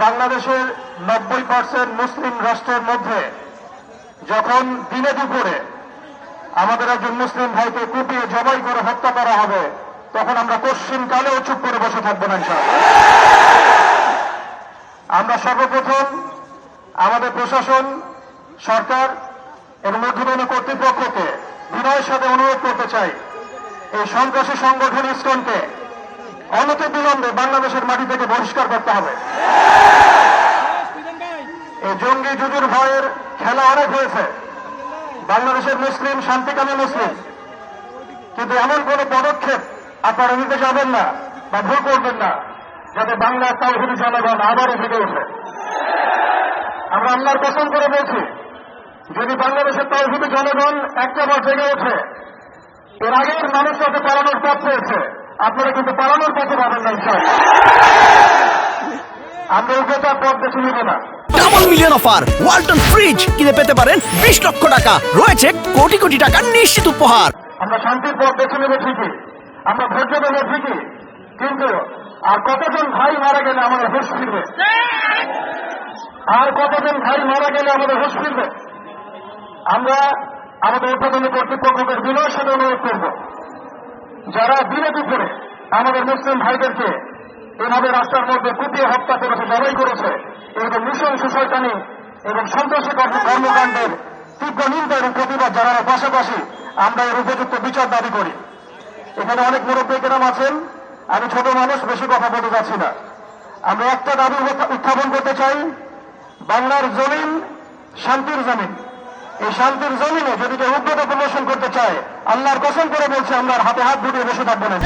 বাংলাদেশের 90% মুসলিম রাষ্ট্রের মধ্যে যখন দিনে দুপুরে আমাদের একজন মুসলিম ভাইকে কুপিয়ে জবাই করে হত্যা করা হবে, তখন আমরা কোশ্চিনকালেও চুপ করে বসে থাকবো না ইনশাআল্লাহ। আমরা সর্বপ্রথম আমাদের প্রশাসন, সরকার এবং ঊর্ধ্বতন কর্তৃপক্ষকে বিনয়ের সাথে অনুরোধ করতে চাই, এই সন্ত্রাসী সংগঠন ইসকনকে অনতিবিলম্বে বাংলাদেশের মাটি থেকে বহিষ্কার করতে হবে। এই জঙ্গি জুজুর ভয়ের খেলা অনেক হয়েছে। বাংলাদেশের মুসলিম শান্তিকামী মুসলিম, কিন্তু এমন কোন পদক্ষেপ আপনারা নিতে যাবেন না বা ভুল করবেন না যাতে বাংলার তাওহীদি জনগণ আবারও জেগে ওঠে। আমরা আল্লাহর কসম করে বলছি, যদি বাংলাদেশের তাওহীদি জনগণ একটাবার জেগে ওঠে, এর আগের মানুষ যাতে পালানোর পথ পেয়েছে, আপনারা কিন্তু পালানোর পথে পাবেন না ইনশাআল্লাহ। আমরা উভয়তার পথ বেছে নিব না। Double million offer Walton fridge কিনে পেতে পারেন 20 লক্ষ টাকা, রয়েছে কোটি কোটি টাকার নিশ্চিত উপহার। আমরা শান্তির পথ বেছে নেব ঠিকই, আমরা ধৈর্য দেবো ঠিকই, কিন্তু আর কতজন ভাই মারা গেলে আমাদের হুঁশ ফিরবে? আর কতজন ভাই মারা গেলে আমাদের হুঁশ ফিরবে? আমরা আমাদের ঊর্ধ্বতন কর্তৃপক্ষকে বিনয়ের সাথে অনুরোধ করব, যারা দিনে দুপুরে আমাদের মুসলিম ভাইদেরকে এভাবে রাস্তার মধ্যে কুপিয়ে হত্যা করেছে, জবাই করেছে, এরকম নৃশংস শয়তানি এবং সন্ত্রাসী কর্মকাণ্ডের তীব্র নিন্দা এবং প্রতিবাদ জানানোর পাশাপাশি আমরা এর উপযুক্ত বিচার দাবি করি। এখানে অনেক মুরব্বী কেরাম আছেন, আমি ছোট মানুষ, বেশি কথা বলতে যাচ্ছি না। আমরা একটা দাবি উত্থাপন করতে চাই, বাংলার জমিন শান্তির জমিন। এই শান্তির জমিনে যদি কেউ উগ্রতা প্রদর্শন করতে চায়, আল্লাহর কসম করে বলছে আমরা হাতে হাত ধুয়ে বসে থাকবো না।